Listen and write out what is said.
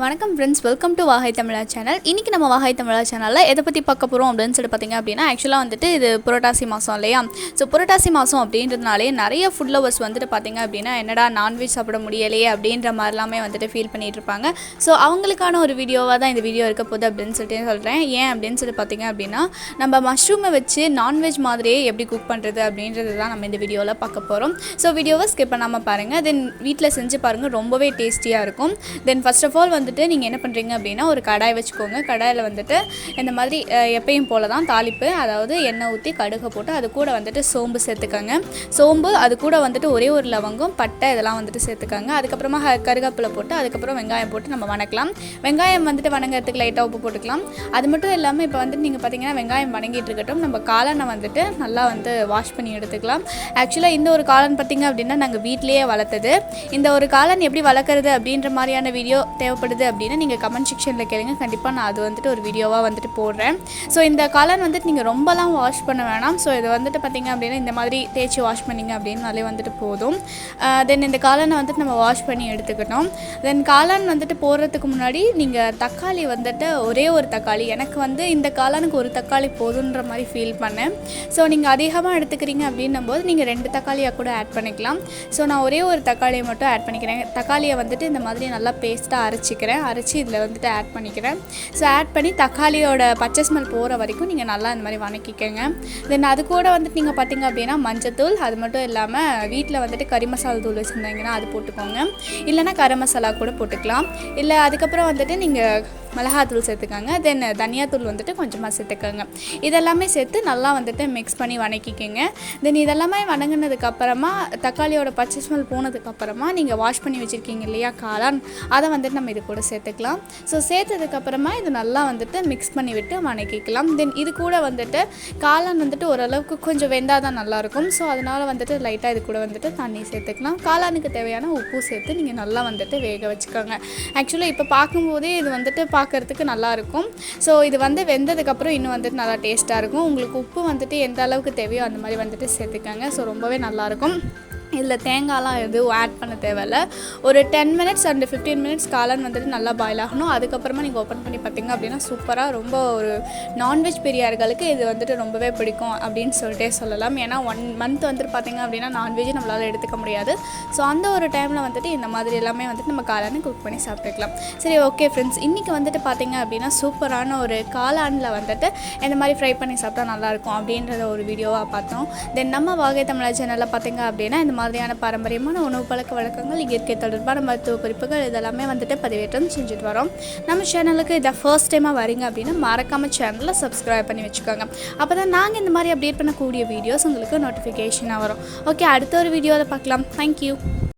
வணக்கம் friends, welcome to வாகை தமிழா channel. இன்றைக்கி நம்ம வாகை தமிழா சேனலில் எதை பற்றி பார்க்க போகிறோம் அப்படின்னு சொல்லி பார்த்திங்க அப்படின்னா, ஆக்சுவலாக வந்துட்டு இது புரட்டாசி மாதம் இல்லையா? ஸோ புரட்டாசி மாதம் அப்படின்றதுனாலே நிறைய ஃபுட் லவர்ஸ் வந்துட்டு பார்த்திங்க அப்படின்னா, என்னடா நான்வெஜ் சாப்பிட முடியலையே அப்படின்ற மாதிரிலாமே வந்துட்டு ஃபீல் பண்ணிகிட்டு இருப்பாங்க. ஸோ அவங்களுக்கான ஒரு வீடியோவாக தான் இந்த வீடியோ இருக்க போகுது அப்படின்னு சொல்லிட்டு சொல்கிறேன். ஏன் அப்படின்னு சொல்லி பார்த்திங்க அப்படின்னா, நம்ம மஷ்ரூமை வச்சு நான்வெஜ் மாதிரியே எப்படி குக் பண்ணுறது அப்படின்றது தான் நம்ம இந்த வீடியோவில் பார்க்க போகிறோம். ஸோ வீடியோவை ஸ்கிப் பண்ணாமல் பாருங்கள். தென் வீட்டில் செஞ்சு பாருங்கள், ரொம்பவே டேஸ்டியாக இருக்கும். தென் ஃபர்ஸ்ட் ஆஃப் ஆல் வந்துட்டு நீங்கள் என்ன பண்ணுறீங்க அப்படின்னா, ஒரு கடாய் வச்சுக்கோங்க. கடாயில் வந்துட்டு இந்த மாதிரி எப்பயும் போல தான் தாளிப்பு, அதாவது எண்ணெய் ஊற்றி கடுகை போட்டு அது கூட வந்துட்டு சோம்பு சேர்த்துக்கோங்க. சோம்பு அது கூட வந்துட்டு ஒரே ஒரு லவங்கம், பட்டை இதெல்லாம் வந்துட்டு சேர்த்துக்கோங்க. அதுக்கப்புறமா கருவேப்பிலை போட்டு அதுக்கப்புறம் வெங்காயம் போட்டு நம்ம வணக்கலாம். வெங்காயம் வந்துட்டு வணங்கிறதுக்கு லைட்டாக உப்பு போட்டுக்கலாம். அது மட்டும் இல்லாமல் இப்போ வந்துட்டு நீங்கள் பார்த்தீங்கன்னா வெங்காயம் வணங்கிட்டு இருக்கட்டும், நம்ம காளானை வந்துட்டு நல்லா வந்து வாஷ் பண்ணி எடுத்துக்கலாம். ஆக்சுவலாக இந்த ஒரு காளான் பார்த்திங்க அப்படின்னா நாங்கள் வீட்டிலேயே வளர்த்தது. இந்த ஒரு காளான் எப்படி வளர்க்குறது அப்படின்ற மாதிரியான வீடியோ தேவைப்படுது அப்படின்னா நீங்கள் கமெண்ட் செக்ஷனில் கேளுங்க. கண்டிப்பாக நான் அது வந்துட்டு ஒரு வீடியோவாக வந்துட்டு போடுறேன். ஸோ இந்த காளான் வந்துட்டு நீங்கள் ரொம்பலாம் வாஷ் பண்ண வேணாம். ஸோ இது வந்துட்டு பார்த்திங்க அப்படின்னா இந்த மாதிரி தேய்ச்சி வாஷ் பண்ணிங்க அப்படின்னாலே வந்துட்டு போதும். தென் இந்த காளானை வந்துட்டு நம்ம வாஷ் பண்ணி எடுத்துக்கிட்டோம். தென் காளான் வந்துட்டு போடுறதுக்கு முன்னாடி நீங்கள் தக்காளி வந்துட்டு ஒரே ஒரு தக்காளி, எனக்கு வந்து இந்த காளானுக்கு ஒரு தக்காளி போதுன்ற மாதிரி ஃபீல் பண்ணேன். ஸோ நீங்கள் அதிகமாக எடுத்துக்கிறீங்க அப்படின்னும் போது நீங்கள் 2 தக்காளியாக கூட ஆட் பண்ணிக்கலாம். ஸோ நான் ஒரே ஒரு தக்காளியை மட்டும் ஆட் பண்ணிக்கிறேன். தக்காளியை வந்துட்டு இந்த மாதிரி நல்லா பேஸ்ட்டாக அரைச்சி இதில் வந்துட்டு ஆட் பண்ணிக்கிறேன். ஸோ ஆட் பண்ணி தக்காளியோட பச்சை ஸ்மெல் போகிற வரைக்கும் நீங்கள் நல்லா இந்த மாதிரி வணக்கிக்கங்க. தென் அது கூட வந்துட்டு நீங்கள் பார்த்திங்க அப்படின்னா மஞ்சத்தூள், அது மட்டும் இல்லாமல் வீட்டில் வந்துட்டு கறி மசாலா தூள் வச்சுருந்தீங்கன்னா அது போட்டுக்கோங்க. இல்லைனா கரம் மசாலா கூட போட்டுக்கலாம். இல்லை அதுக்கப்புறம் வந்துட்டு நீங்கள் மிளகாத்தூள் சேர்த்துக்கோங்க. தென் தனியாத்தூள் வந்துட்டு கொஞ்சமாக சேர்த்துக்கோங்க. இதெல்லாமே சேர்த்து நல்லா வந்துட்டு மிக்ஸ் பண்ணி வணக்கிக்கோங்க. தென் இதெல்லாமே வணங்கினதுக்கப்புறமா தக்காளியோட பச்சை ஸ்மெல் போனதுக்கப்புறமா நீங்கள் வாஷ் பண்ணி வச்சுருக்கீங்க இல்லையா காளான், அதை வந்துட்டு நம்ம இது கூட சேர்த்துக்கலாம். ஸோ சேர்த்ததுக்கப்புறமா இது நல்லா வந்துட்டு மிக்ஸ் பண்ணி விட்டு வணக்கிக்கலாம். தென் இது கூட வந்துட்டு காளான் வந்துட்டு ஓரளவுக்கு கொஞ்சம் வெந்தால் தான் நல்லாயிருக்கும். ஸோ அதனால் வந்துட்டு லைட்டாக இது கூட வந்துட்டு தண்ணி சேர்த்துக்கலாம். காளானுக்கு தேவையான உப்பு சேர்த்து நீங்கள் நல்லா வந்துட்டு வேக வச்சுக்கோங்க. ஆக்சுவலாக இப்போ பார்க்கும்போதே இது வந்துட்டு பார்க்குறதுக்கு நல்லாயிருக்கும். ஸோ இது வந்து வெந்ததுக்கப்புறம் இன்னும் வந்துட்டு நல்லா டேஸ்ட்டாக இருக்கும். உங்களுக்கு உப்பு வந்துட்டு எந்த அளவுக்கு தேவையோ அந்த மாதிரி வந்துட்டு சேர்த்துக்கோங்க. ஸோ ரொம்பவே நல்லாயிருக்கும். இதில் தேங்காய்லாம் எதுவும் ஆட் பண்ண தேவையில்ல. ஒரு 10 மினிட்ஸ் அண்ட் 15 மினிட்ஸ் காளான் வந்துட்டு நல்லா பாயில் ஆகணும். அதுக்கப்புறமா நீங்கள் ஓப்பன் பண்ணி பார்த்தீங்க அப்படின்னா சூப்பராக ரொம்ப ஒரு நான்வெஜ் பிரியார்களுக்கு இது வந்துட்டு ரொம்பவே பிடிக்கும் அப்படின்னு சொல்லிட்டே சொல்லலாம். ஏன்னா 1 மந்த் வந்துட்டு பார்த்திங்க அப்படின்னா நான்வெஜ் நம்மளால் எடுத்துக்க முடியாது. ஸோ அந்த ஒரு டைமில் வந்துட்டு இந்த மாதிரி எல்லாமே வந்துட்டு நம்ம காளானை குக் பண்ணி சாப்பிட்டுக்கலாம். சரி, ஓகே ஃப்ரெண்ட்ஸ், இன்றைக்கி வந்துட்டு பார்த்திங்க அப்படின்னா சூப்பரான ஒரு காளானில் வந்துட்டு இந்த மாதிரி ஃப்ரை பண்ணி சாப்பிட்டா நல்லாயிருக்கும் அப்படின்றத ஒரு வீடியோவாக பார்த்தோம். தென் நம்ம வாகை தமிழா சேனலில் பார்த்திங்க அப்படின்னா இந்த மாதிரியான பாரம்பரியமான உணவு பழக்க வழக்கங்கள், இயற்கை தொடர்பான மருத்துவ குறிப்புகள் இதெல்லாமே வந்துட்டு பதிவேற்றம் செஞ்சுட்டு வரோம். நம்ம சேனலுக்கு இதை ஃபர்ஸ்ட் டைமாக வரீங்க அப்படின்னா மறக்காமல் சேனலில் சப்ஸ்கிரைப் பண்ணி வச்சுக்கோங்க. அப்போ தான் நாங்கள் இந்த மாதிரி அப்டேட் பண்ணக்கூடிய வீடியோஸ் உங்களுக்கு நோட்டிஃபிகேஷனாக வரும். ஓகே, அடுத்த ஒரு வீடியோவில் பார்க்கலாம். தேங்க்யூ.